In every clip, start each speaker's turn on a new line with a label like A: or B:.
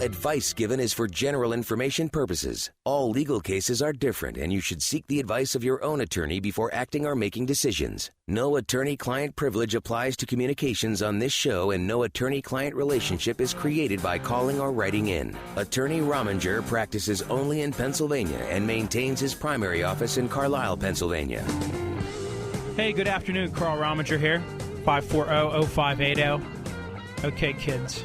A: advice given is for general information purposes. All legal cases are different, and you should seek the advice of your own attorney before acting or making decisions. No attorney-client privilege applies to communications on this show, and no attorney-client relationship is created by calling or writing in. Attorney Rominger practices only in Pennsylvania and maintains his primary office in Carlisle, Pennsylvania.
B: Hey, good afternoon. Carl Rominger here, 540-0580. Okay, kids.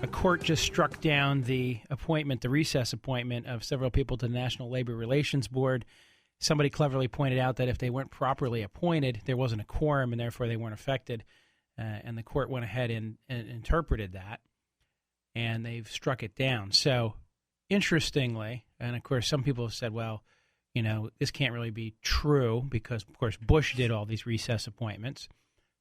B: A court just struck down the recess appointment of several people to the National Labor Relations Board. Somebody cleverly pointed out that if they weren't properly appointed, there wasn't a quorum, and therefore they weren't affected. And the court went ahead and interpreted that, and they've struck it down. So, interestingly, and of course some people have said, well, you know, this can't really be true because, of course, Bush did all these recess appointments.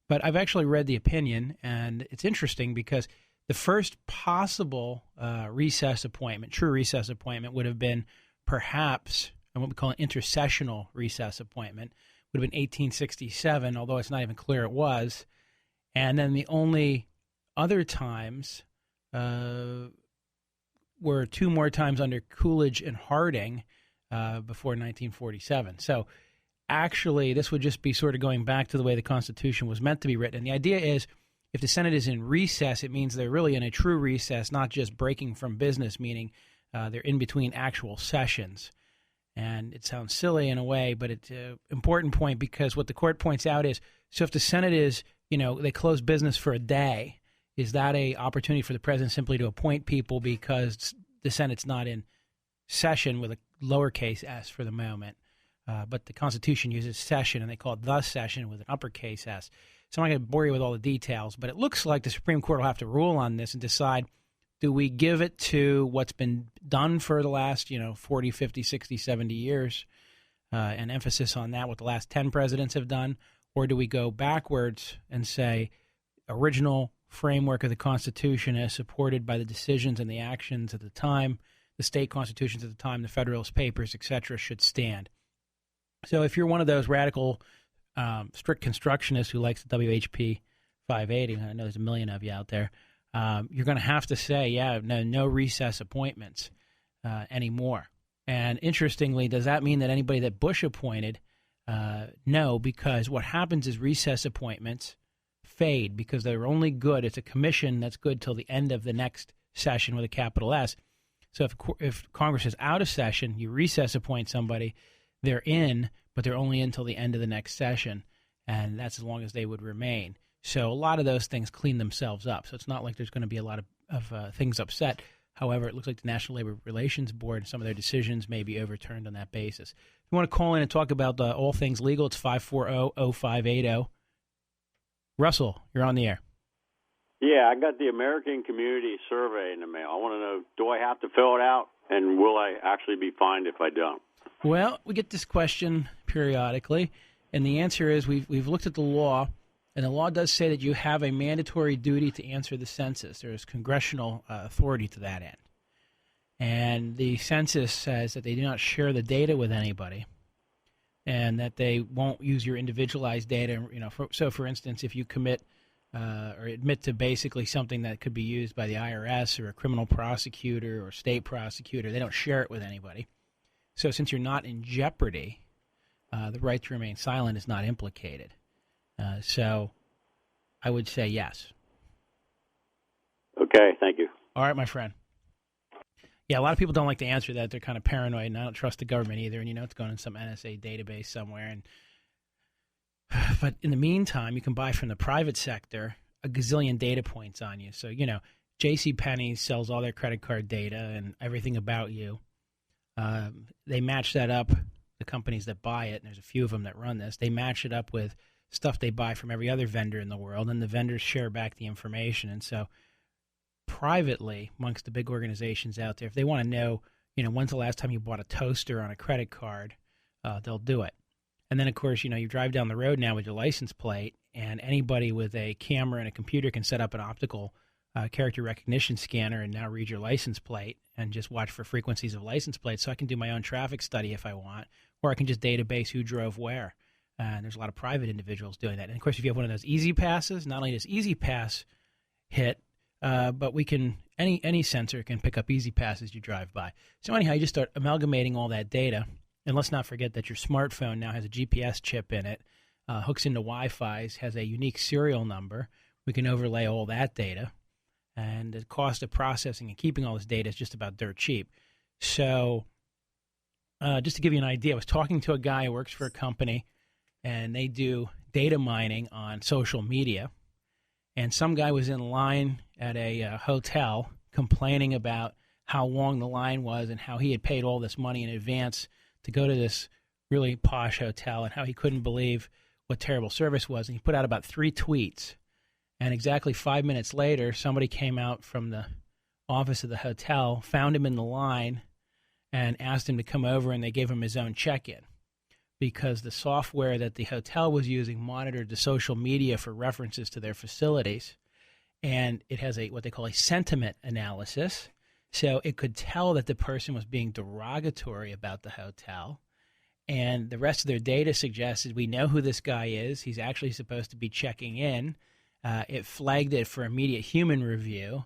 B: But I've actually read the opinion, and it's interesting because the first possible recess appointment, true recess appointment, would have been perhaps what we call an intercessional recess appointment, would have been 1867, although it's not even clear it was. And then the only other times were two more times under Coolidge and Harding before 1947. So actually, this would just be sort of going back to the way the Constitution was meant to be written. And the idea is, if the Senate is in recess, it means they're really in a true recess, not just breaking from business, meaning they're in between actual sessions. And it sounds silly in a way, but it's an important point because what the court points out is, so if the Senate is, you know, they close business for a day, is that a opportunity for the president simply to appoint people because the Senate's not in session with a lowercase s for the moment? But the Constitution uses session, and they call it the session with an uppercase s. So I'm not going to bore you with all the details, but it looks like the Supreme Court will have to rule on this and decide, do we give it to what's been done for the last, 40, 50, 60, 70 years, and emphasis on that, what the last 10 presidents have done, or do we go backwards and say original framework of the Constitution as supported by the decisions and the actions at the time, the state constitutions at the time, the Federalist Papers, et cetera, should stand? So if you're one of those radical strict constructionists who likes the WHP 580, I know there's a million of you out there, you're going to have to say, no recess appointments anymore. And interestingly, does that mean that anybody that Bush appointed? No, because what happens is recess appointments fade because they're only good. It's a commission that's good till the end of the next session with a capital S. So if Congress is out of session, you recess appoint somebody, they're in, but they're only until the end of the next session, and that's as long as they would remain. So a lot of those things clean themselves up. So it's not like there's going to be a lot of things upset. However, it looks like the National Labor Relations Board, some of their decisions may be overturned on that basis. If you want to call in and talk about all things legal, it's 540-0580. Russell, you're on the air.
C: Yeah, I got the American Community Survey in the mail. I want to know, do I have to fill it out, and will I actually be fined if I don't?
B: Well, we get this question periodically, and the answer is we've looked at the law, and the law does say that you have a mandatory duty to answer the census. There is congressional authority to that end. And the census says that they do not share the data with anybody and that they won't use your individualized data. So, for instance, if you commit or admit to basically something that could be used by the IRS or a criminal prosecutor or state prosecutor, they don't share it with anybody. So since you're not in jeopardy, the right to remain silent is not implicated. So I would say yes.
C: Okay, thank you.
B: All right, my friend. Yeah, a lot of people don't like to answer that. They're kind of paranoid, and I don't trust the government either. And, it's going in some NSA database somewhere. But in the meantime, you can buy from the private sector a gazillion data points on you. So, JCPenney sells all their credit card data and everything about you. They match that up, the companies that buy it, and there's a few of them that run this, they match it up with stuff they buy from every other vendor in the world, and the vendors share back the information. And so privately, amongst the big organizations out there, if they want to know, when's the last time you bought a toaster on a credit card, they'll do it. And then, of course, you drive down the road now with your license plate, and anybody with a camera and a computer can set up an optical character recognition scanner and now read your license plate and just watch for frequencies of license plates. So I can do my own traffic study if I want, or I can just database who drove where. And there's a lot of private individuals doing that. And, of course, if you have one of those Easy Passes, not only does Easy Pass hit, but we can any sensor can pick up easy pass as you drive by. So anyhow, you just start amalgamating all that data, and let's not forget that your smartphone now has a GPS chip in it, hooks into Wi-Fi, has a unique serial number. We can overlay all that data, and the cost of processing and keeping all this data is just about dirt cheap. So just to give you an idea, I was talking to a guy who works for a company, and they do data mining on social media. And some guy was in line at a hotel complaining about how long the line was and how he had paid all this money in advance to go to this really posh hotel and how he couldn't believe what terrible service was. And he put out about 3 tweets. And exactly 5 minutes later, somebody came out from the office of the hotel, found him in the line, and asked him to come over, and they gave him his own check-in, because the software that the hotel was using monitored the social media for references to their facilities, and it has what they call a sentiment analysis. So it could tell that the person was being derogatory about the hotel, and the rest of their data suggested, we know who this guy is. He's actually supposed to be checking in. It flagged it for immediate human review,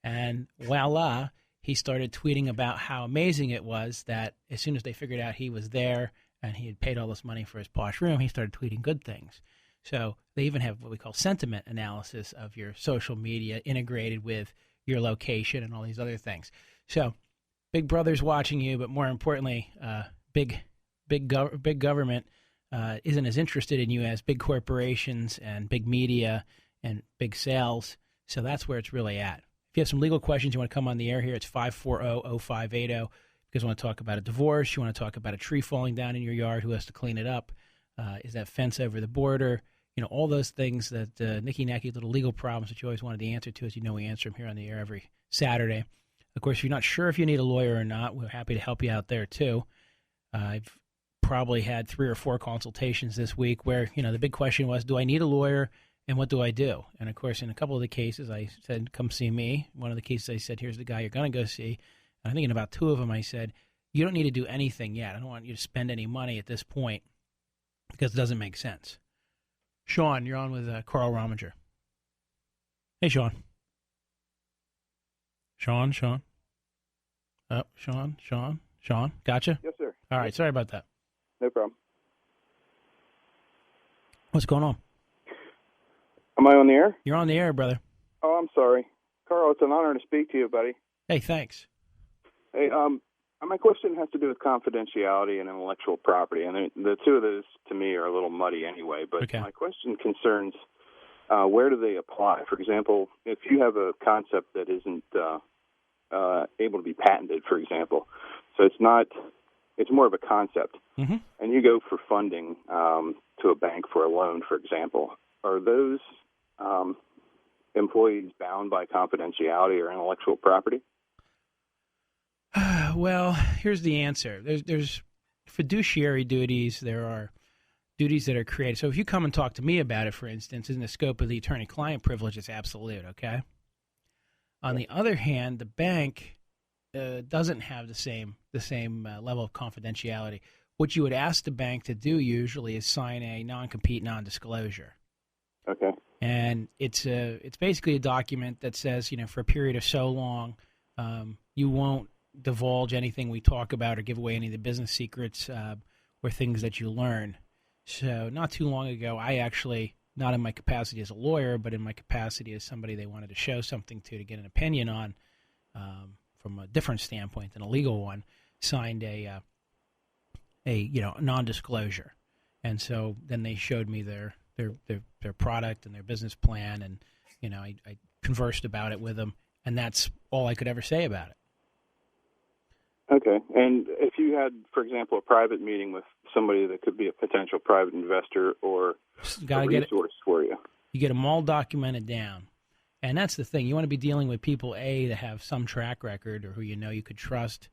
B: and voila, he started tweeting about how amazing it was that as soon as they figured out he was there and he had paid all this money for his posh room, he started tweeting good things. So they even have what we call sentiment analysis of your social media integrated with your location and all these other things. So Big Brother's watching you, but more importantly, big government isn't as interested in you as big corporations and big media and big sales. So that's where it's really at. If you have some legal questions, you want to come on the air here, it's 540-0580. Because you want to talk about a divorce, you want to talk about a tree falling down in your yard, who has to clean it up, is that fence over the border, all those things that nicky-nacky little legal problems that you always wanted the answer to. As you know, we answer them here on the air every Saturday. Of course, if you're not sure if you need a lawyer or not, we're happy to help you out there too. I've probably had 3 or 4 consultations this week where, the big question was, do I need a lawyer and what do I do? And of course, in a couple of the cases, I said, come see me. One of the cases I said, here's the guy you're going to go see. I think in about 2 of them, I said, you don't need to do anything yet. I don't want you to spend any money at this point because it doesn't make sense. Sean, you're on with Carl Rominger. Hey, Sean. Sean. Oh, Sean. Gotcha?
D: Yes, sir.
B: All right. Sorry about that.
D: No problem.
B: What's going on?
D: Am I on the air?
B: You're on the air, brother.
D: Oh, I'm sorry. Carl, it's an honor to speak to you, buddy.
B: Hey, thanks.
D: Hey, my question has to do with confidentiality and intellectual property, and the two of those to me are a little muddy anyway. But
B: okay.
D: My question concerns where do they apply? For example, if you have a concept that isn't able to be patented, for example, so it's more of a concept,
B: mm-hmm.
D: and you go for funding to a bank for a loan, for example, are those employees bound by confidentiality or intellectual property?
B: Well, here's the answer. There's fiduciary duties. There are duties that are created. So if you come and talk to me about it, for instance, in the scope of the attorney-client privilege, it's absolute, okay? On the other hand, the bank doesn't have the same level of confidentiality. What you would ask the bank to do usually is sign a non-compete, non-disclosure.
D: Okay.
B: And it's basically a document that says, for a period of so long, you won't divulge anything we talk about or give away any of the business secrets or things that you learn. So not too long ago, I actually, not in my capacity as a lawyer, but in my capacity as somebody they wanted to show something to get an opinion on from a different standpoint than a legal one, signed a non-disclosure. And so then they showed me their product and their business plan, and I conversed about it with them, and that's all I could ever say about it.
D: Okay. And if you had, for example, a private meeting with somebody that could be a potential private investor or a resource for you.
B: You get them all documented down. And that's the thing. You want to be dealing with people, that have some track record or who you could trust.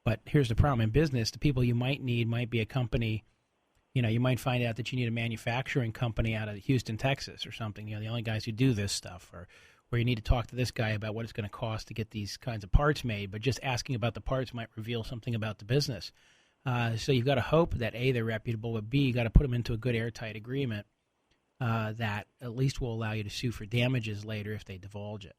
B: But here's the problem. In business, the people you might need might be a company. You might find out that you need a manufacturing company out of Houston, Texas or something. The only guys who do this stuff, or where you need to talk to this guy about what it's going to cost to get these kinds of parts made, but just asking about the parts might reveal something about the business. So you've got to hope that, A, they're reputable, but, B, you got to put them into a good airtight agreement that at least will allow you to sue for damages later if they divulge it.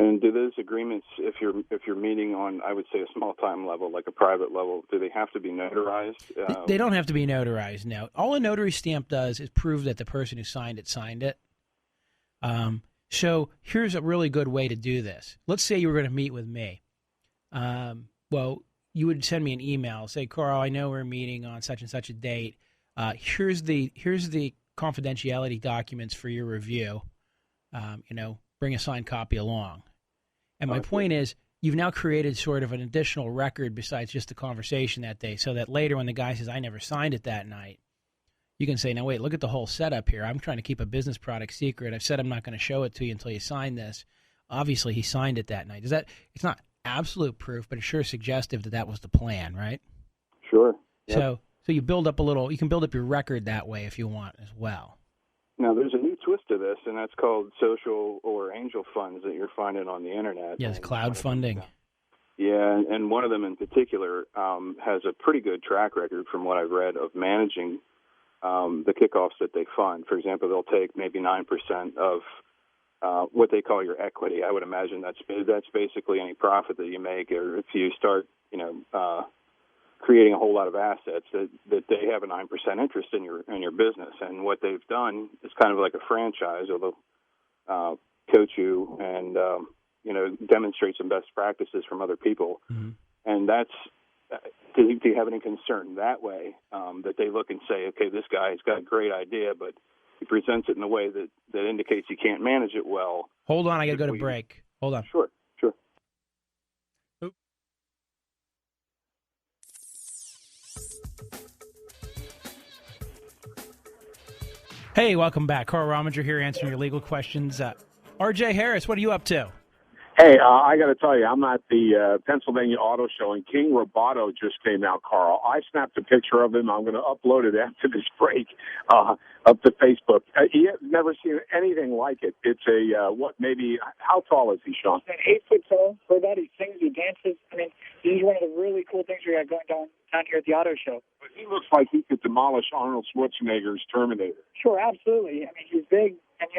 D: And do those agreements, if you're meeting on, I would say, a small time level, like a private level, do they have to be notarized?
B: They don't have to be notarized. No, all a notary stamp does is prove that the person who signed it signed it. So here's a really good way to do this. Let's say you were going to meet with me. Well, you would send me an email, say, Carl, I know we're meeting on such and such a date. Here's the confidentiality documents for your review. Bring a signed copy along. And my point is, you've now created sort of an additional record besides just the conversation that day, so that later when the guy says, I never signed it that night, you can say, now wait, look at the whole setup here. I'm trying to keep a business product secret. I've said I'm not going to show it to you until you sign this. Obviously, he signed it that night. It's not absolute proof, but it's sure suggestive that was the plan, right?
D: Sure. Yep.
B: So you can build up your record that way if you want as well.
D: Now, there's a new twist to this, and that's called social or angel funds that you're finding on the Internet.
B: Yes, crowdfunding.
D: Yeah, and one of them in particular has a pretty good track record from what I've read of managing the kickoffs that they fund. For example, they'll take maybe 9% of what they call your equity. I would imagine that's basically any profit that you make, or if you start, creating a whole lot of assets, that they have a 9% interest in your business. And what they've done is kind of like a franchise, or they'll coach you and demonstrate some best practices from other people. Mm-hmm. And that's do you have any concern that way, that they look and say, okay, this guy's got a great idea, but he presents it in a way that indicates he can't manage it well.
B: Hold on, I got to go to break. Hold on.
D: Sure.
B: Hey, welcome back. Carl Rominger here answering your legal questions. R.J. Harris, what are you up to?
E: Hey, I got to tell you, I'm at the Pennsylvania Auto Show, and King Roboto just came out, Carl. I snapped a picture of him. I'm going to upload it after this break up to Facebook. You've never seen anything like it. It's how tall is he, Sean?
F: 8 foot tall. For that, he sings, he dances. I mean, this is one of the really cool things we got going down here at the auto show.
E: But he looks like he could demolish Arnold Schwarzenegger's Terminator.
F: Sure, absolutely. I mean, he's big, and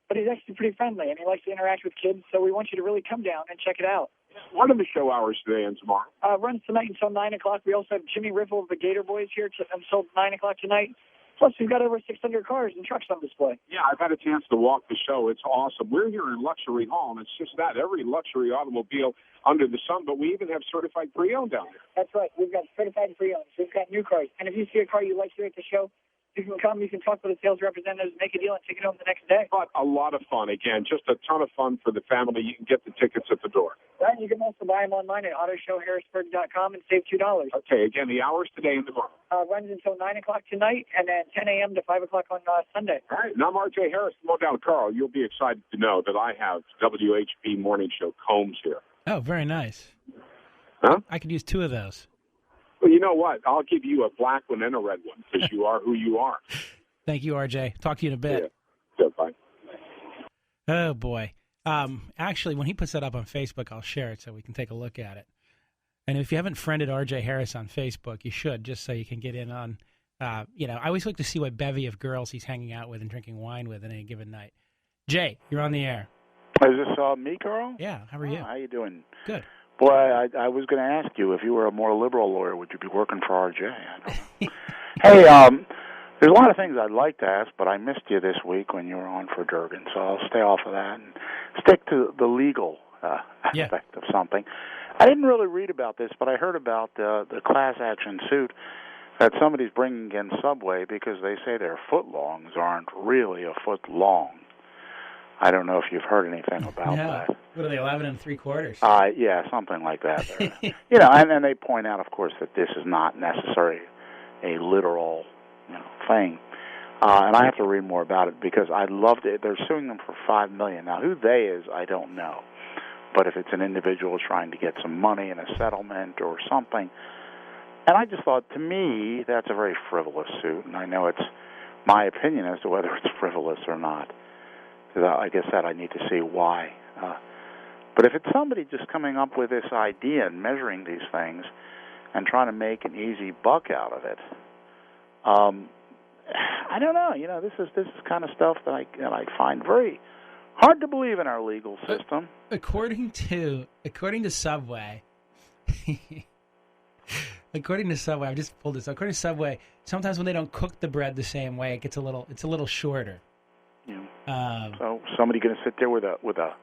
F: but he's actually pretty friendly, and he likes to interact with kids, so we want you to really come down and check it out.
E: What are the show hours today and tomorrow?
F: Runs tonight until 9 o'clock. We also have Jimmy Riffle of the Gator Boys here until 9 o'clock tonight. Plus, we've got over 600 cars and trucks on display.
E: Yeah, I've had a chance to walk the show. It's awesome. We're here in Luxury Hall, and it's just that. Every luxury automobile under the sun, but we even have certified pre-owned down there.
F: That's right. We've got certified pre-owned. We've got new cars. And if you see a car you like here at the show, you can come, you can talk with the sales representatives, make a deal, and take it home the next day.
E: But a lot of fun. Again, just a ton of fun for the family. You can get the tickets at the door.
F: Right. You can also buy them online at autoshowharrisburg.com and save $2.
E: Okay. Again, the hours today and tomorrow.
F: Runs until 9 o'clock tonight, and then 10 a.m. to 5 o'clock on Sunday.
E: All right. And I'm R.J. Harris. Come on down, Carl. You'll be excited to know that I have WHB Morning Show combs here.
B: Oh, very nice.
E: Huh?
B: I could use 2 of those.
E: Well, you know what? I'll give you a black one and a red one because you are who you are.
B: Thank you, RJ. Talk to you in a bit.
E: Yeah, bye.
B: Oh, boy. Actually, when he puts that up on Facebook, I'll share it so we can take a look at it. And if you haven't friended RJ Harris on Facebook, you should, just so you can get in on, I always like to see what bevy of girls he's hanging out with and drinking wine with on any given night. Jay, you're on the air.
G: Is this me, Carl?
B: Yeah, how are you?
G: How you doing?
B: Good.
G: Boy, I was going to ask you, if you were a more liberal lawyer, would you be working for RJ? I don't know. Hey, there's a lot of things I'd like to ask, but I missed you this week when you were on for Durgan, so I'll stay off of that and stick to the legal aspect of something. I didn't really read about this, but I heard about the class action suit that somebody's bringing against Subway because they say their footlongs aren't really a foot long. I don't know if you've heard anything about that.
B: What are they, 11 3/4?
G: Yeah, something like that. And they point out, of course, that this is not necessarily a literal, thing. And I have to read more about it because I loved it. They're suing them for $5 million. Now, who they is, I don't know. But if it's an individual trying to get some money in a settlement or something, and I just thought, to me, that's a very frivolous suit. And I know it's my opinion as to whether it's frivolous or not. Like I said, I need to see why. But if it's somebody just coming up with this idea and measuring these things and trying to make an easy buck out of it, I don't know. This is kind of stuff that I find very Hard to believe in our legal system.
B: According to Subway, I've just pulled this. According to Subway, sometimes when they don't cook the bread the same way, it's a little shorter.
G: Yeah. So somebody going to sit there with a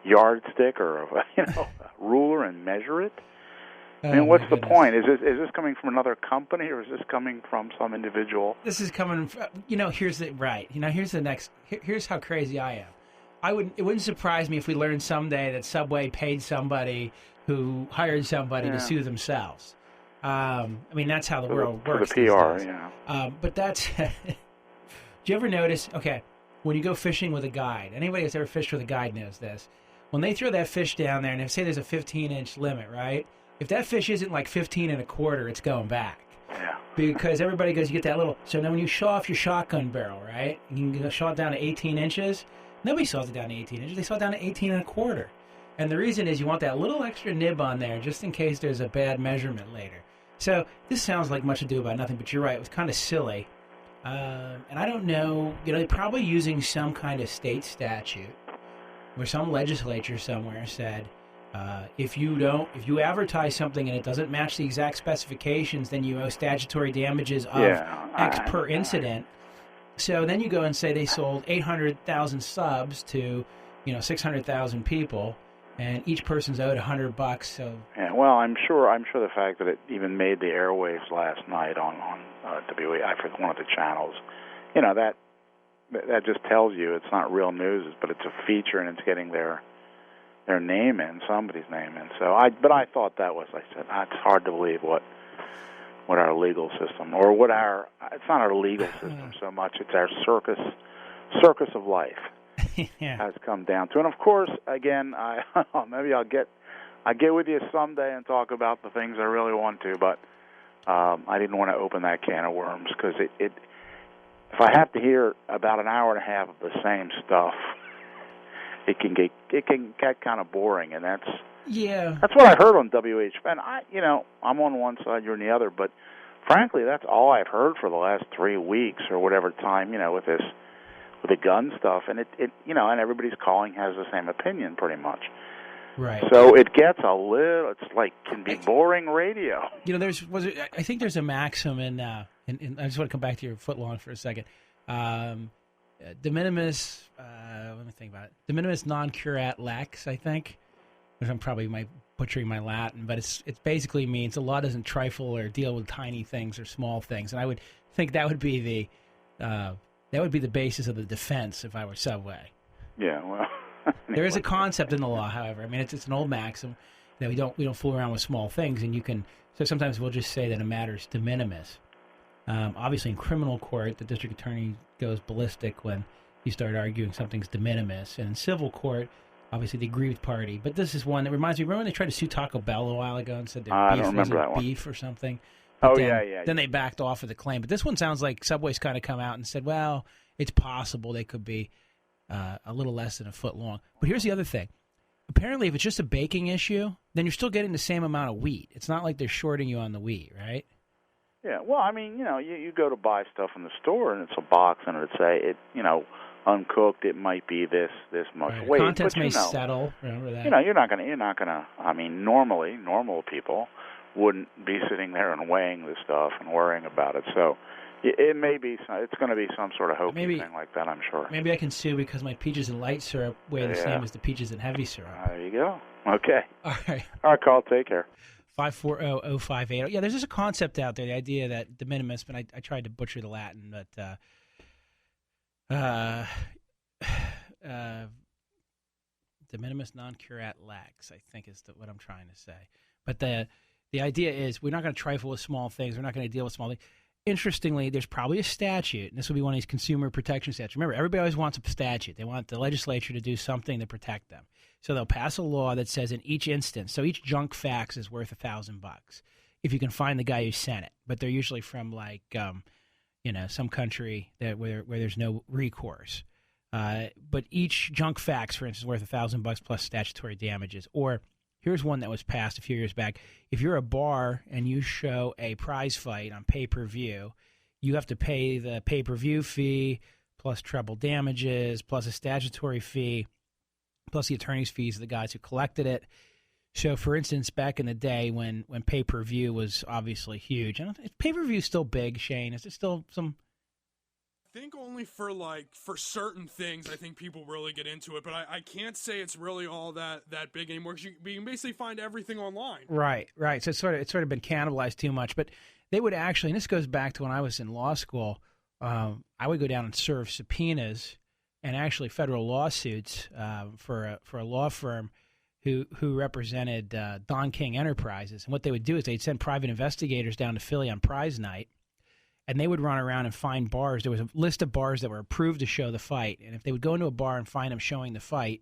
G: yardstick or a ruler and measure it? I mean, what's the point? Is this coming from another company, or is this coming from some individual?
B: This is coming from, here's how crazy I am. It wouldn't surprise me if we learned someday that Subway paid somebody who hired somebody to sue themselves. I mean, that's how the world works.
G: For the PR, yeah.
B: But that's, do you ever notice, when you go fishing with a guide, anybody that's ever fished with a guide knows this, when they throw that fish down there, and they say there's a 15-inch limit, right? If that fish isn't like 15 1/4, it's going back.
G: Yeah.
B: Because everybody goes, you get that little... So now when you show off your shotgun barrel, right? You can show it down to 18 inches. Nobody saws it down to 18 inches. They saw it down to 18 1/4. And the reason is you want that little extra nib on there just in case there's a bad measurement later. So this sounds like much ado about nothing, but you're right. It was kind of silly. And I don't know. They're probably using some kind of state statute where some legislature somewhere said... if you advertise something and it doesn't match the exact specifications, then you owe statutory damages of X per incident. So then you go and say they sold 800,000 subs to, 600,000 people, and each person's owed $100. So
G: well, I'm sure the fact that it even made the airwaves last night on WE, I forget one of the channels, that just tells you it's not real news, but it's a feature and it's getting their name in, somebody's name in. So I thought that was, I said, it's hard to believe what our legal system, or it's not our legal system so much, it's our circus of life has come down to. And of course, again, maybe I'll get with you someday and talk about the things I really want to, but I didn't want to open that can of worms, because if I have to hear about an hour and a half of the same stuff, it can get kind of boring, and that's what I heard on WH. And I'm on one side, you're on the other, but frankly, that's all I've heard for the last 3 weeks or whatever time, with the gun stuff, and and everybody's calling has the same opinion pretty much.
B: Right.
G: So it gets can be boring radio.
B: I think there's a maxim in I just want to come back to your footlong for a second. De minimis, let me think about it. De minimis non curat lex, I think. Which I'm probably butchering my Latin, but it basically means the law doesn't trifle or deal with tiny things or small things. And I would think that would be the basis of the defense if I were Subway.
G: Yeah, well,
B: there is a concept in the law, however. I mean, it's an old maxim that we don't fool around with small things, and so sometimes we'll just say that a matter is de minimis. Obviously, in criminal court, the district attorney goes ballistic when you start arguing something's de minimis. And in civil court, obviously, the aggrieved party. But this is one that reminds me, remember when they tried to sue Taco Bell a while ago and said their beef wasn't beef or something? But then they backed off of the claim. But this one sounds like Subway's kind of come out and said, well, it's possible they could be a little less than a foot long. But here's the other thing. Apparently, if it's just a baking issue, then you're still getting the same amount of wheat. It's not like they're shorting you on the wheat, right?
G: Yeah, well, I mean, you go to buy stuff in the store, and it's a box, and it'd say, uncooked, it might be this much weight.
B: Contents may settle. Remember that.
G: You're not gonna. I mean, normally, normal people wouldn't be sitting there and weighing this stuff and worrying about it. So, it may be. It's going to be some sort of hokey thing like that, I'm sure.
B: Maybe I can sue because my peaches and light syrup weigh the same as the peaches and heavy syrup.
G: There you go. Okay.
B: All right,
G: Carl. Take care.
B: 540-0580. Yeah, there's just a concept out there, the idea that de minimis, but I tried to butcher the Latin, but de minimis non curat lex, I think is what I'm trying to say. But the idea is we're not going to trifle with small things. We're not going to deal with small things. Interestingly, there's probably a statute, and this will be one of these consumer protection statutes. Remember, everybody always wants a statute. They want the legislature to do something to protect them. So they'll pass a law that says in each instance, so each junk fax is worth $1,000 if you can find the guy who sent it. But they're usually from some country where there's no recourse. But each junk fax, for instance, is worth $1,000 plus statutory damages. Or here's one that was passed a few years back. If you're a bar and you show a prize fight on pay-per-view, you have to pay the pay-per-view fee plus treble damages, plus a statutory fee, plus the attorney's fees of the guys who collected it. So, for instance, back in the day when pay-per-view was obviously huge, is pay-per-view still big, Shane? Is it still some...
H: I think only for certain things, I think people really get into it, but I can't say it's really all that big anymore, because you can basically find everything online.
B: Right. So it's sort of been cannibalized too much, but they would actually, and this goes back to when I was in law school, I would go down and serve subpoenas and actually federal lawsuits for a law firm who represented Don King Enterprises. And what they would do is they'd send private investigators down to Philly on prize night, and they would run around and find bars. There was a list of bars that were approved to show the fight. And if they would go into a bar and find them showing the fight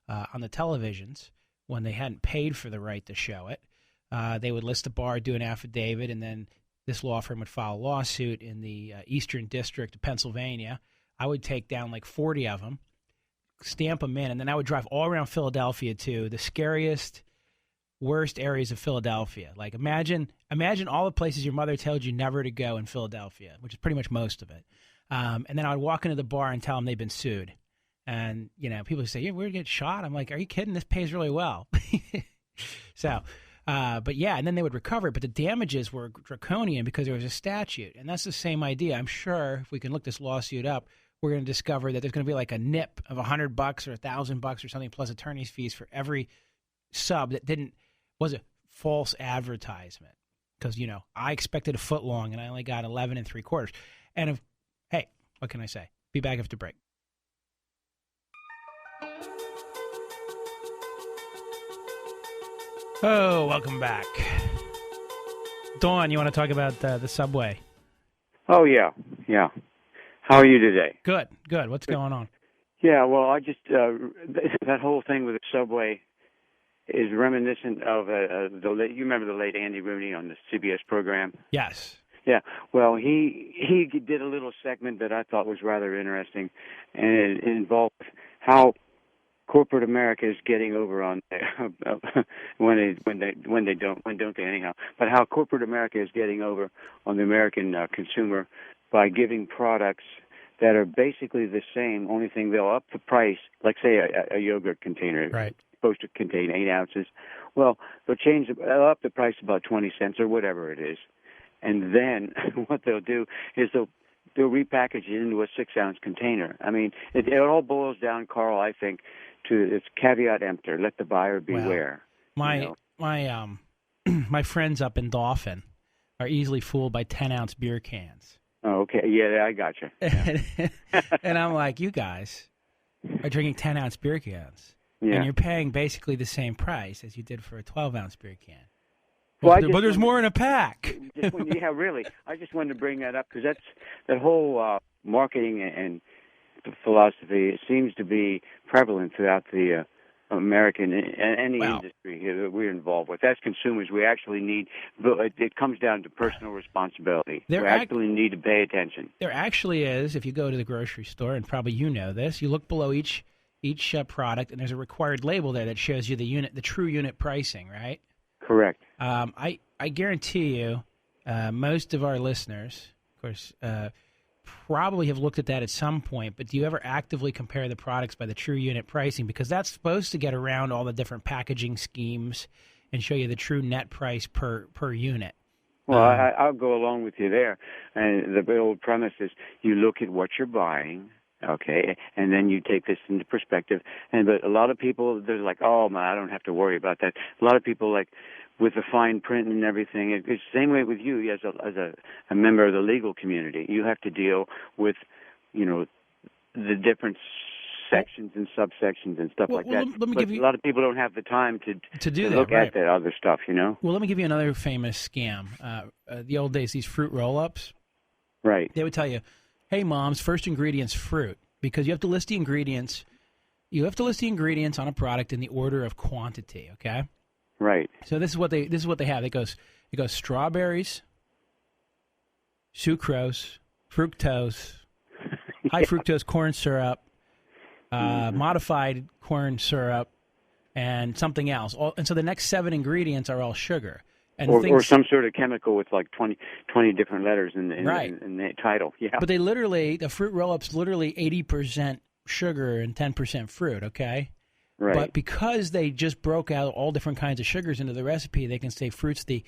B: on the televisions when they hadn't paid for the right to show it, they would list the bar, do an affidavit, and then this law firm would file a lawsuit in the Eastern District of Pennsylvania. I would take down like 40 of them, stamp them in, and then I would drive all around Philadelphia to the scariest, worst areas of Philadelphia. Like imagine all the places your mother told you never to go in Philadelphia, which is pretty much most of it. And then I would walk into the bar and tell them they've been sued. And, people say, yeah, we're going to get shot. I'm like, are you kidding? This pays really well. So, but yeah, and then they would recover. But the damages were draconian because there was a statute. And that's the same idea. I'm sure if we can look this lawsuit up, we're going to discover that there's going to be like a nip of $100 or $1,000 or something plus attorney's fees for every sub that was a false advertisement. Because, I expected a foot long and I only got 11 3/4. And hey, what can I say? Be back after break. Oh, welcome back. Dawn, you want to talk about the subway?
I: Oh, yeah. How are you today?
B: Good. What's going on?
I: Yeah, well, I just, that whole thing with the subway is reminiscent of, you remember the late Andy Rooney on the CBS program?
B: Yes.
I: Yeah, well, he did a little segment that I thought was rather interesting, and it involved how corporate America is getting over on don't they anyhow? But how corporate America is getting over on the American consumer by giving products that are basically the same. Only thing, they'll up the price, like say a yogurt container,
B: right,
I: supposed to contain 8 ounces. Well, they'll up the price about 20 cents or whatever it is, and then what they'll do is they'll repackage it into a 6-ounce container. I mean, it all boils down, Carl, I think, to it's caveat emptor. Let the buyer beware.
B: Well, my friends up in Dauphin are easily fooled by 10-ounce beer cans.
I: Oh, okay. Yeah, I got you. Yeah.
B: And I'm like, you guys are drinking 10-ounce beer cans, and you're paying basically the same price as you did for a 12-ounce beer can.
I: Well,
B: but there's more in a pack.
I: Yeah, really. I just wanted to bring that up because that whole marketing and philosophy seems to be prevalent throughout the American and any industry that we're involved with. As consumers, we actually need. It comes down to personal responsibility. We actually need to pay attention.
B: There actually is. If you go to the grocery store, and probably you know this, you look below each product, and there's a required label there that shows you the true unit pricing, right?
I: Correct.
B: I guarantee you, most of our listeners, of course, probably have looked at that at some point, but do you ever actively compare the products by the true unit pricing? Because that's supposed to get around all the different packaging schemes and show you the true net price per unit.
I: Well, I'll go along with you there. And the old premise is you look at what you're buying, okay, and then you take this into perspective. But a lot of people, they're like, oh, man, I don't have to worry about that. A lot of people, like, with the fine print and everything, it's the same way with you as a member of the legal community. You have to deal with, the different sections and subsections and stuff like that. But a lot of people don't have the time to look at that other stuff, Well,
B: let me give you another famous scam. The old days, these fruit roll-ups.
I: Right.
B: They would tell you, hey, Mom's first ingredient's fruit, because you have to list the ingredients. You have to list the ingredients on a product in the order of quantity, okay?
I: Right.
B: So this is what they have. It goes strawberries, sucrose, fructose, high fructose corn syrup, modified corn syrup, and something else. And so the next 7 ingredients are all sugar. And
I: or some sort of chemical with like 20 different letters in the title. Yeah.
B: But the fruit roll-up's literally 80% sugar and 10% fruit, okay?
I: Right.
B: But because they just broke out all different kinds of sugars into the recipe, they can say fruit's the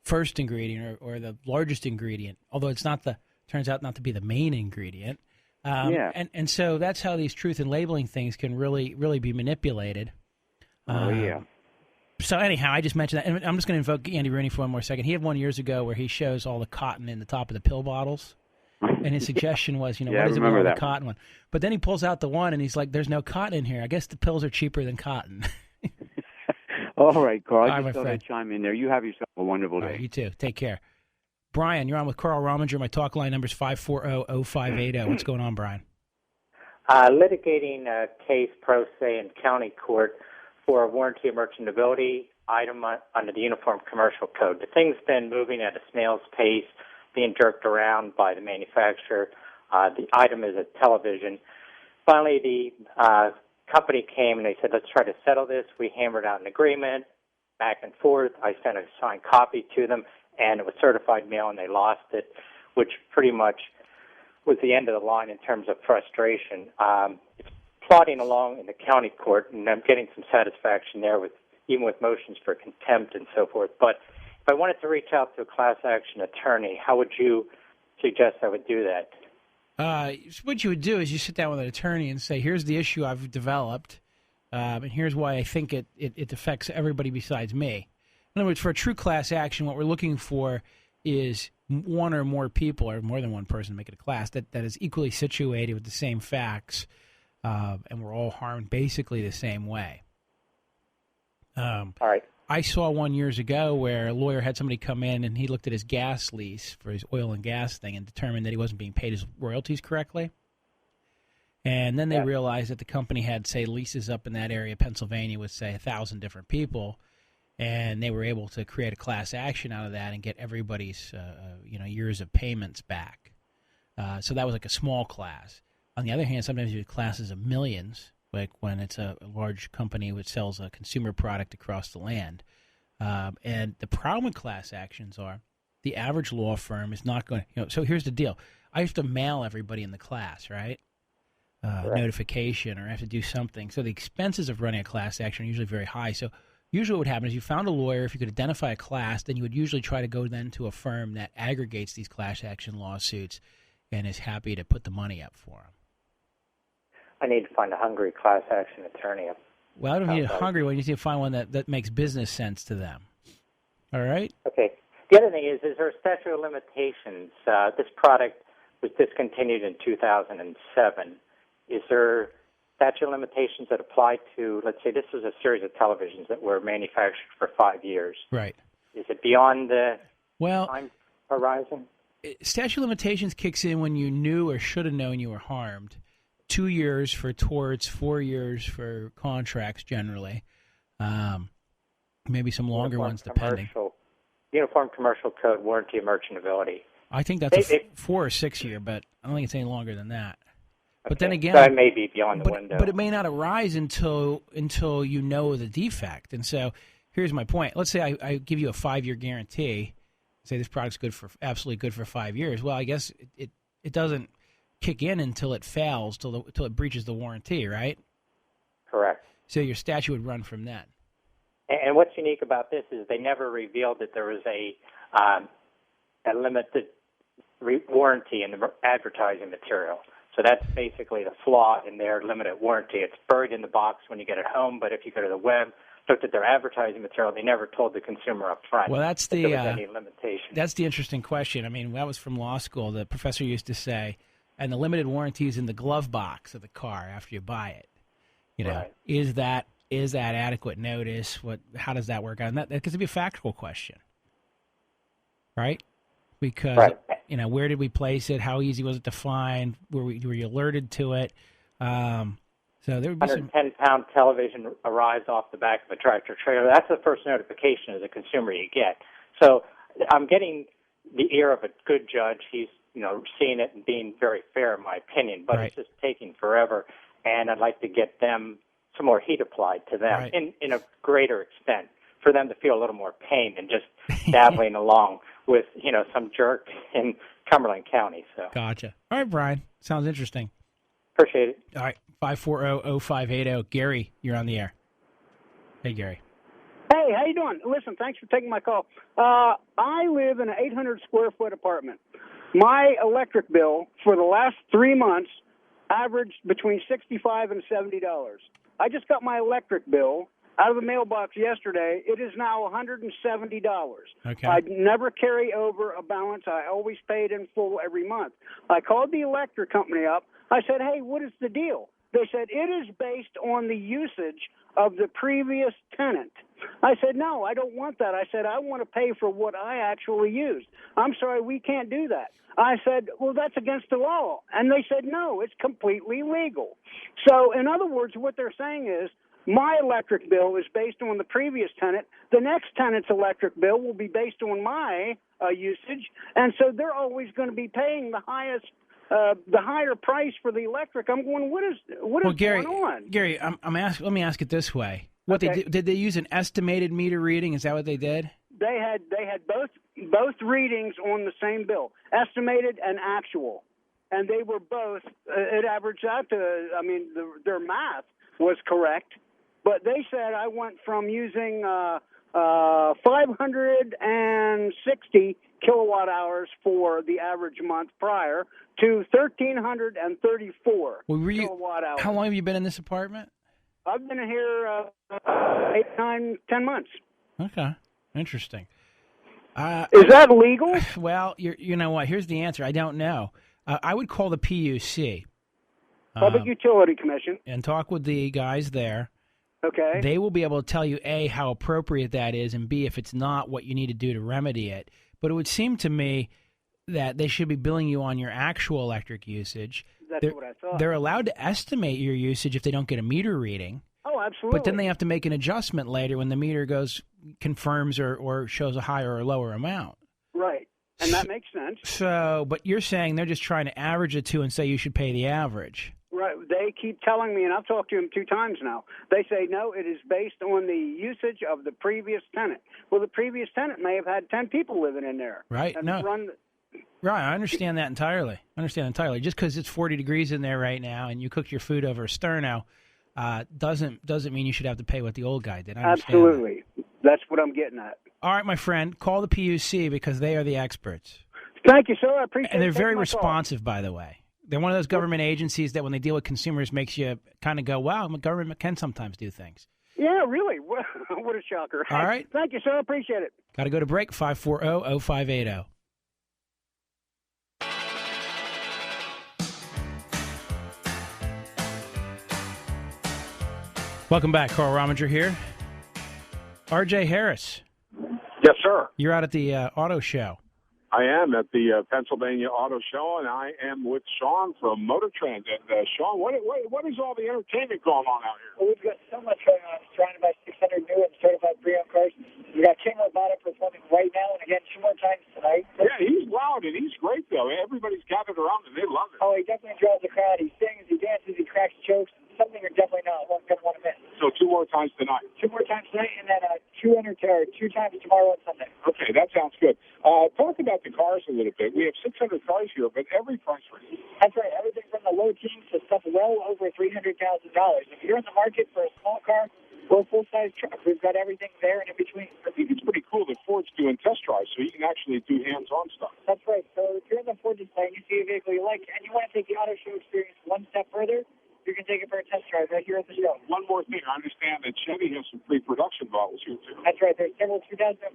B: first ingredient or the largest ingredient, although turns out not to be the main ingredient. And so that's how these truth in labeling things can really, really be manipulated. So anyhow, I just mentioned that, and I'm just going to invoke Andy Rooney for one more second. He had one years ago where he shows all the cotton in the top of the pill bottles, and his suggestion was, what is it with all the cotton one? But then he pulls out the one, and he's like, "There's no cotton in here. I guess the pills are cheaper than cotton."
I: All right, Carl.
B: All right,
I: I just thought I'd chime in there. You have yourself a wonderful day.
B: All right, you too. Take care. Brian, you're on with Carl Rominger. My talk line number is 540-0580. What's going on, Brian?
J: Litigating a case pro se in county court for a warranty of merchantability item under the Uniform Commercial Code. The thing's been moving at a snail's pace, being jerked around by the manufacturer. The item is a television. Finally, the company came and they said, let's try to settle this. We hammered out an agreement, back and forth. I sent a signed copy to them, and it was certified mail, and they lost it, which pretty much was the end of the line in terms of frustration. It's plodding along in the county court, and I'm getting some satisfaction there even with motions for contempt and so forth. But if I wanted to reach out to a class action attorney, how would you suggest I would do that?
B: What you would do is you sit down with an attorney and say, here's the issue I've developed, and here's why I think it affects everybody besides me. In other words, for a true class action, what we're looking for is one or more people, or more than one person to make it a class, that is equally situated with the same facts, and we're all harmed basically the same way.
J: All right.
B: I saw one years ago where a lawyer had somebody come in and he looked at his gas lease for his oil and gas thing and determined that he wasn't being paid his royalties correctly. And then they realized that the company had, say, leases up in that area, Pennsylvania, with, say, 1,000 different people, and they were able to create a class action out of that and get everybody's years of payments back. So that was like a small class. On the other hand, sometimes you have classes of millions, like when it's a large company which sells a consumer product across the land. And the problem with class actions are the average law firm is not going to, so here's the deal. I have to mail everybody in the class, right? Notification, or I have to do something. So the expenses of running a class action are usually very high. So usually what would happen is you found a lawyer, if you could identify a class, then you would usually try to go then to a firm that aggregates these class action lawsuits and is happy to put the money up for them.
J: I need to find a hungry class action attorney.
B: Well, I don't need a hungry one. You need to find one that makes business sense to them. All right?
J: Okay. The other thing is there a statute of limitations? This product was discontinued in 2007. Is there statute of limitations that apply to, let's say this was a series of televisions that were manufactured for 5 years.
B: Right.
J: Is it beyond the time horizon?
B: Statute of limitations kicks in when you knew or should have known you were harmed. 2 years for torts, 4 years for contracts generally. Maybe some longer ones depending.
J: Uniform Commercial Code, warranty of merchantability.
B: I think that's a 4 or 6 year, but I don't think it's any longer than that.
J: Okay.
B: But then again,
J: so it may be beyond the window.
B: But it may not arise until you know the defect. And so here's my point. Let's say I give you a 5-year guarantee. Say this product's absolutely good for 5 years. Well, I guess it doesn't kick in until it fails, till it breaches the warranty, right?
J: Correct.
B: So your statute would run from then.
J: And what's unique about this is they never revealed that there was a limited warranty in the advertising material. So that's basically the flaw in their limited warranty. It's buried in the box when you get it home, but if you go to the web, looked at their advertising material, they never told the consumer up front.
B: Well, that's
J: there was any limitation.
B: That's the interesting question. I mean, that was from law school. The professor used to say, and the limited warranty is in the glove box of the car after you buy it.
J: Right.
B: Is that adequate notice? How does that work out? And that could be a factual question, right? Because where did we place it? How easy was it to find? Were you alerted to it? So there would be
J: 110-pound television arrives off the back of a tractor trailer. That's the first notification as a consumer you get. So I'm getting the ear of a good judge. He's seeing it and being very fair in my opinion, but It's just taking forever, and I'd like to get them some more heat applied to them in a greater extent. for them to feel a little more pain than just dabbling along with, some jerk in Cumberland County. So
B: Gotcha. All right, Brian. Sounds interesting.
J: Appreciate it.
B: All right, 540-0580. Gary, you're on the air. Hey, Gary.
K: Hey, how you doing? Listen, thanks for taking my call. I live in an 800-square-foot apartment. My electric bill for the last 3 months averaged between $65 and $70. I just got my electric bill out of the mailbox yesterday. It is now $170.
B: Okay.
K: I never carry over a balance. I always paid in full every month. I called the electric company up. I said, hey, what is the deal? They said, it is based on the usage of the previous tenant. I said, no, I don't want that. I said, I want to pay for what I actually used. I'm sorry, we can't do that. I said, well, that's against the law. And they said, no, it's completely legal. So, in other words, what they're saying is, my electric bill is based on the previous tenant. The next tenant's electric bill will be based on my usage. And so they're always going to be paying the higher price for the electric. I'm going, what is
B: Gary,
K: going on?
B: Gary, let me ask it this way. What
K: Okay.
B: did they use an estimated meter reading? Is that what they did?
K: They had both readings on the same bill, estimated and actual, and they were both. It averaged out to. I mean, their math was correct, but they said I went from using 560 kilowatt hours for the average month prior to 1,334 kilowatt hours.
B: How long have you been in this apartment?
K: I've been here 8, 9, 10 months.
B: Okay, interesting.
K: Is that legal?
B: Well, you know what? Here's the answer. I don't know. I would call the PUC,
K: Public Utility Commission,
B: and talk with the guys there.
K: Okay.
B: They will be able to tell you, A, how appropriate that is, and B, if it's not, what you need to do to remedy it. But it would seem to me that they should be billing you on your actual electric usage.
K: That's what I thought.
B: They're allowed to estimate your usage if they don't get a meter reading.
K: Oh, absolutely.
B: But then they have to make an adjustment later when the meter confirms or shows a higher or lower amount.
K: Right. And that makes sense.
B: So, but you're saying they're just trying to average the two and say you should pay the average.
K: Right. They keep telling me, and I've talked to them 2 times now, they say, no, it is based on the usage of the previous tenant. Well, the previous tenant may have had 10 people living in there.
B: Right.
K: And
B: No. Right. I understand that entirely. Just because it's 40 degrees in there right now and you cooked your food over a sterno doesn't mean you should have to pay what the old guy did. I understand
K: Absolutely. That's what I'm getting at.
B: All right, my friend, call the PUC because they are the experts.
K: Thank you, sir. I appreciate it.
B: And they're very
K: my
B: responsive, by the way. They're one of those government agencies that when they deal with consumers makes you kind of go, wow, government can sometimes do things.
K: Yeah, really. What a shocker.
B: All right.
K: Thank you, sir. I appreciate it.
B: Got to go to break, 540-0580. Welcome back. Carl Rominger here. R.J. Harris.
E: Yes, sir.
B: You're out at the auto show.
E: I am at the Pennsylvania Auto Show, and I am with Sean from Motor Trend. And Sean, what is all the entertainment going on out here?
F: Well, we've got so much going on. It's trying to buy 600 new and certified pre-owned cars. We got King Roboto performing right now, and again 2 more times tonight.
E: Yeah, he's loud and he's great though. Everybody's gathered around and they love it.
F: Oh, he definitely draws the crowd. He sings, he dances, he cracks jokes. Something you're definitely not going to want to miss.
E: So 2 more times tonight.
F: 2 more times tonight, and then 2 times tomorrow and Sunday.
E: Okay, that sounds good. Talk about the cars a little bit. We have 600 cars here, but every price range.
F: That's right. Everything from the low teens to stuff well over $300,000. If you're in the market for a small car or a full-size truck, we've got everything there and in between.
E: I think it's pretty cool that Ford's doing test drives, so you can actually do hands-on stuff.
F: That's right. So if you're in the Ford display and you see a vehicle you like, and you want to take the auto show experience one step further, you can take it for a test drive right here at the show.
E: One more thing. I understand that Chevy has some pre-production models here, too.
F: That's right. There's several 2014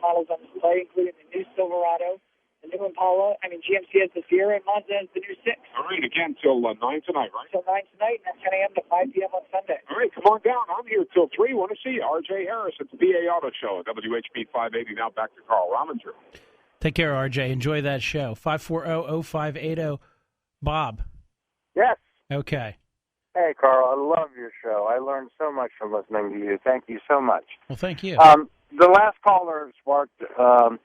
F: models on display, including the new Silverado, the new Impala. GMC has the Sierra, and Mazda has the new 6.
E: All right, again, till 9 tonight, right?
F: Till 9 tonight, and that's 10 a.m. to 5 p.m. on Sunday.
E: All right, come on down. I'm here till 3. Want to see you. R.J. Harris at the PA Auto Show at WHP 580. Now back to Carl Rominger.
B: Take care, R.J. Enjoy that show. 540-0580. Bob.
L: Yes.
B: Okay.
L: Hey, Carl, I love your show. I learned so much from listening to you. Thank you so much.
B: Well, thank you.
L: The last caller sparked a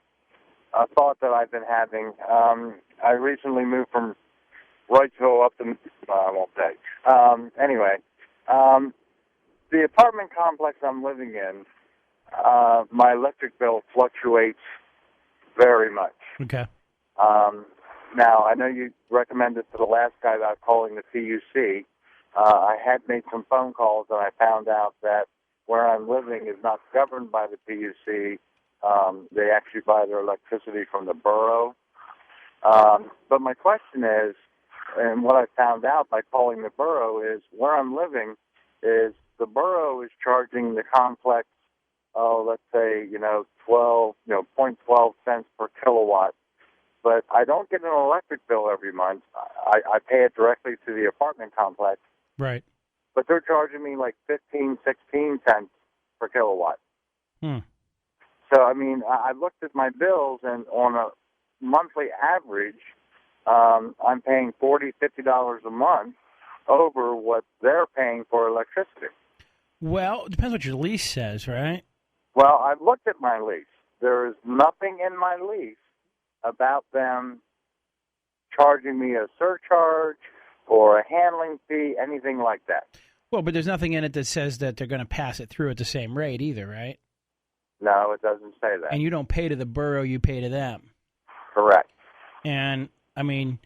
L: thought that I've been having. I recently moved from Wrightsville up to, I won't say. Anyway, the apartment complex I'm living in my electric bill fluctuates very much.
B: Okay.
L: Now, I know you recommended to the last guy about calling the PUC. I had made some phone calls, and I found out that where I'm living is not governed by the PUC. They actually buy their electricity from the borough. But my question is, and what I found out by calling the borough is, where I'm living is the borough is charging the complex, let's say, 0.12 cents per kilowatt. But I don't get an electric bill every month. I pay it directly to the apartment complex.
B: Right.
L: But they're charging me like 15, 16 cents per kilowatt. So, I mean, I looked at my bills, and on a monthly average, I'm paying $40, $50 a month over what they're paying for electricity.
B: Well, it depends what your lease says, right?
L: Well, I've looked at my lease. There is nothing in my lease about them charging me a surcharge or a handling fee, anything like that.
B: Well, but there's nothing in it that says that they're going to pass it through at the same rate either, right?
L: No, it doesn't say that.
B: And you don't pay to the borough, you pay to them.
L: Correct.
B: And, I mean,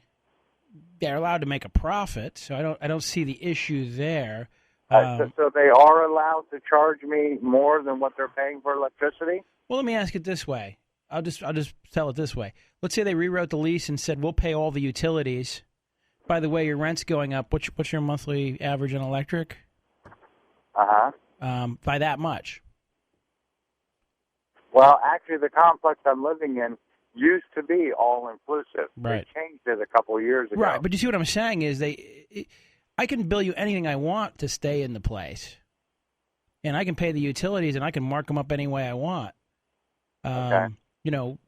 B: they're allowed to make a profit, so I don't see the issue there.
L: So they are allowed to charge me more than what they're paying for electricity?
B: Well, let me ask it this way. I'll just tell it this way. Let's say they rewrote the lease and said, we'll pay all the utilities. By the way, your rent's going up. What's your monthly average on electric? By that much.
L: Well, actually, the complex I'm living in used to be all-inclusive.
B: Right.
L: They changed it a couple of years ago.
B: Right, but you see what I'm saying is I can bill you anything I want to stay in the place. And I can pay the utilities, and I can mark them up any way I want.
L: Okay.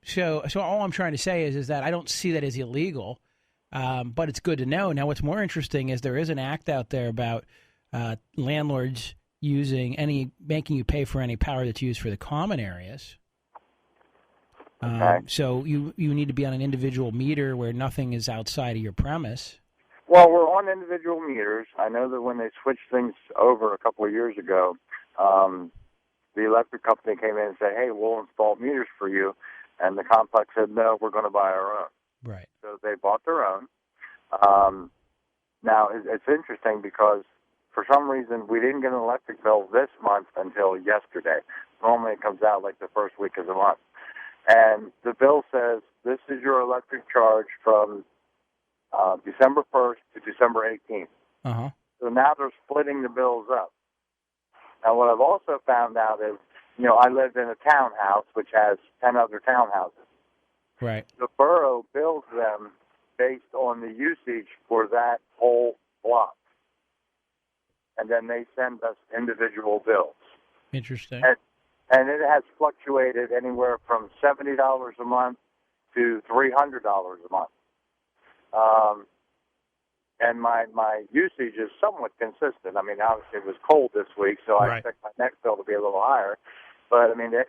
B: So all I'm trying to say is that I don't see that as illegal, but it's good to know. Now, what's more interesting is there is an act out there about landlords making you pay for any power that's used for the common areas.
L: Okay.
B: So you need to be on an individual meter where nothing is outside of your premise.
L: Well, we're on individual meters. I know that when they switched things over a couple of years ago, the electric company came in and said, hey, we'll install meters for you. And the complex said, no, we're going to buy our own.
B: Right.
L: So they bought their own. Now, it's interesting because for some reason we didn't get an electric bill this month until yesterday. Normally it comes out like the first week of the month. And the bill says, this is your electric charge from December 1st to December 18th.
B: Uh-huh.
L: So now they're splitting the bills up. Now, what I've also found out is, I live in a townhouse which has 10 other townhouses.
B: Right.
L: The borough bills them based on the usage for that whole block. And then they send us individual bills.
B: Interesting.
L: And it has fluctuated anywhere from $70 a month to $300 a month. And my usage is somewhat consistent. I mean, obviously it was cold this week, so I expect my next bill to be a little higher. But, I mean, it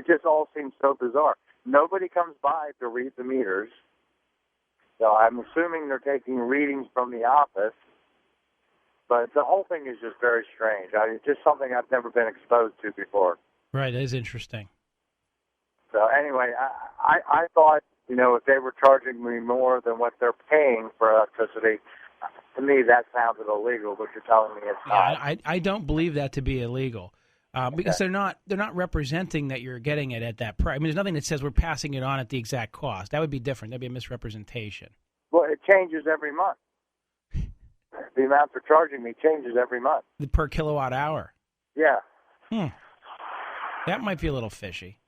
L: just all seems so bizarre. Nobody comes by to read the meters. So I'm assuming they're taking readings from the office. But the whole thing is just very strange. It's just something I've never been exposed to before.
B: Right, that is interesting.
L: So anyway, I thought, if they were charging me more than what they're paying for electricity, to me that sounded illegal, but you're telling me it's not.
B: I don't believe that to be illegal. Because they're not representing that you're getting it at that price. I mean, there's nothing that says we're passing it on at the exact cost. That would be different. That'd be a misrepresentation.
L: Well, it changes every month. The amount they're charging me changes every month.
B: The per kilowatt hour.
L: Yeah.
B: That might be a little fishy.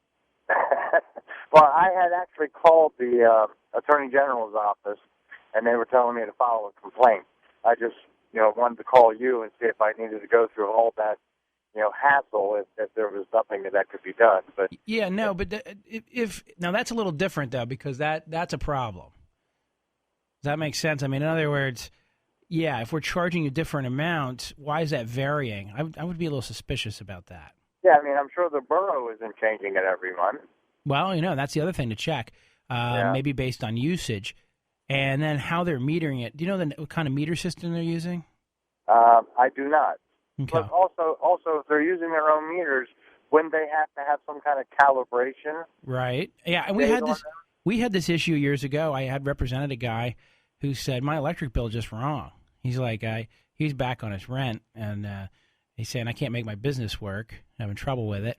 L: Well, I had actually called the Attorney General's office, and they were telling me to file a complaint. I just, wanted to call you and see if I needed to go through all that, hassle if there was nothing that could be done. But
B: yeah, no, but now that's a little different though, because that's a problem. Does that make sense? I mean, in other words, yeah, if we're charging you different amounts, why is that varying? I would be a little suspicious about that.
L: Yeah, I mean, I'm sure the borough isn't changing it every month.
B: Well, that's the other thing to check, maybe based on usage, and then how they're metering it. Do you know what kind of meter system they're using?
L: I do not.
B: Okay.
L: But also, if they're using their own meters, wouldn't they have to have some kind of calibration?
B: Right. Yeah, and we had this issue years ago. I had represented a guy who said my electric bill is just wrong. He's like, he's back on his rent, and he's saying I can't make my business work. I'm having trouble with it.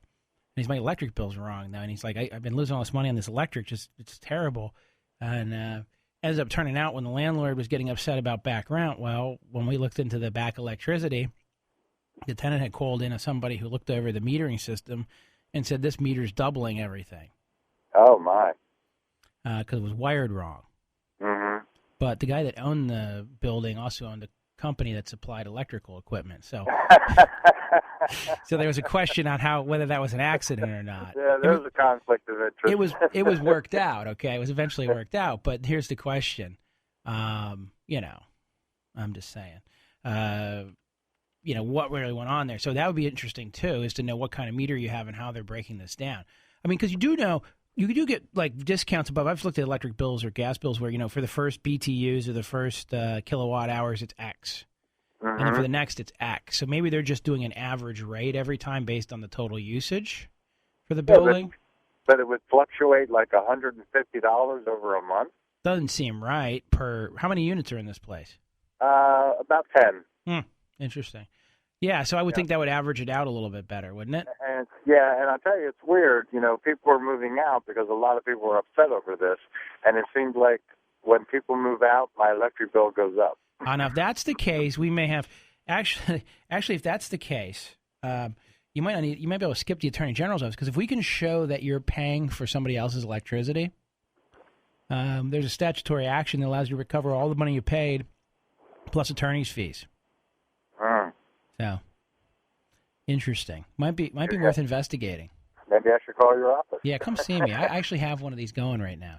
B: And he's my electric bill's wrong now, and he's like, I've been losing all this money on this electric. It's terrible. And ends up turning out when the landlord was getting upset about back rent. Well, when we looked into the back electricity, the tenant had called in somebody who looked over the metering system and said this meter's doubling everything.
L: Oh my!
B: Because it was wired wrong.
L: Mm-hmm.
B: But the guy that owned the building also owned a company that supplied electrical equipment. So, so there was a question on whether that was an accident or not.
L: Yeah, there was a conflict of interest.
B: It was worked out. Okay, it was eventually worked out. But here's the question. I'm just saying. What really went on there. So that would be interesting too, is to know what kind of meter you have and how they're breaking this down. I mean, because you do get like discounts above. I've looked at electric bills or gas bills where, for the first BTUs or the first kilowatt hours, it's X. And then for the next, it's X. So maybe they're just doing an average rate every time based on the total usage for the building.
L: But it would fluctuate like $150 over a month?
B: Doesn't seem right how many units are in this place?
L: About 10.
B: Interesting. Yeah, so I would think that would average it out a little bit better, wouldn't it?
L: And I tell you, it's weird. People are moving out because a lot of people are upset over this, and it seems like when people move out, my electric bill goes up.
B: Now, if that's the case, we may have actually. If that's the case, you might be able to skip the Attorney General's office, because if we can show that you're paying for somebody else's electricity, there's a statutory action that allows you to recover all the money you paid plus attorney's fees. So, interesting. Might be worth investigating.
L: Maybe I should call your office.
B: Yeah, come see me. I actually have one of these going right now.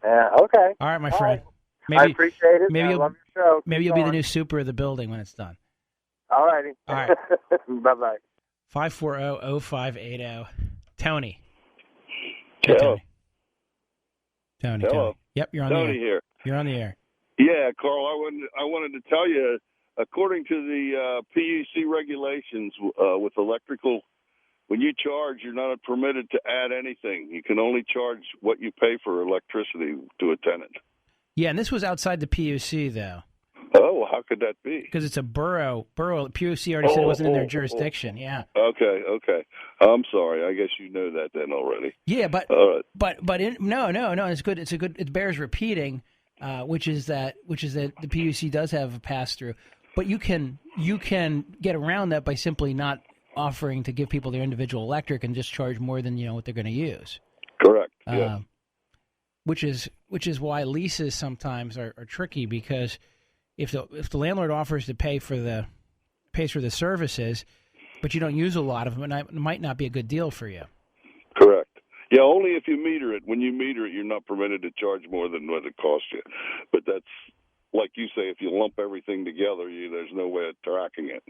L: Yeah. Okay.
B: All right, my friend.
L: Maybe, I appreciate it. I love your show.
B: Maybe you'll be the new super of the building when it's done.
L: All righty.
B: All right.
L: Bye-bye.
B: 540-0580. Tony.
M: Hello.
B: Tony. Tony.
M: Hello.
B: Tony. Yep, you're on the air.
M: Tony here.
B: You're on the air.
M: Yeah, Carl, I wanted to tell you, according to the PUC regulations with electrical, when you charge, you're not permitted to add anything. You can only charge what you pay for electricity to a tenant.
B: Yeah, and this was outside the PUC, though.
M: Oh, how could that be?
B: Because it's a borough. PUC already said it wasn't in their jurisdiction. Yeah.
M: Okay. I'm sorry. I guess you know that then already.
B: Yeah, but no. It's good. It bears repeating, which is that the PUC does have a pass through, but you can get around that by simply not offering to give people their individual electric and just charge more than what they're going to use.
M: Correct. Yeah.
B: Which is why leases sometimes are tricky, because if the landlord offers to pays for the services, but you don't use a lot of them, it might not be a good deal for you.
M: Correct. Yeah, only if you meter it. When you meter it, you're not permitted to charge more than what it costs you. But that's, like you say, if you lump everything together, there's no way of tracking it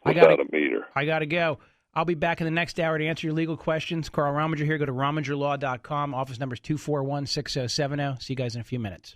M: without a meter.
B: I got to go. I'll be back in the next hour to answer your legal questions. Carl Rominger here. Go to RomingerLaw.com. Office number is 241-6070. See you guys in a few minutes.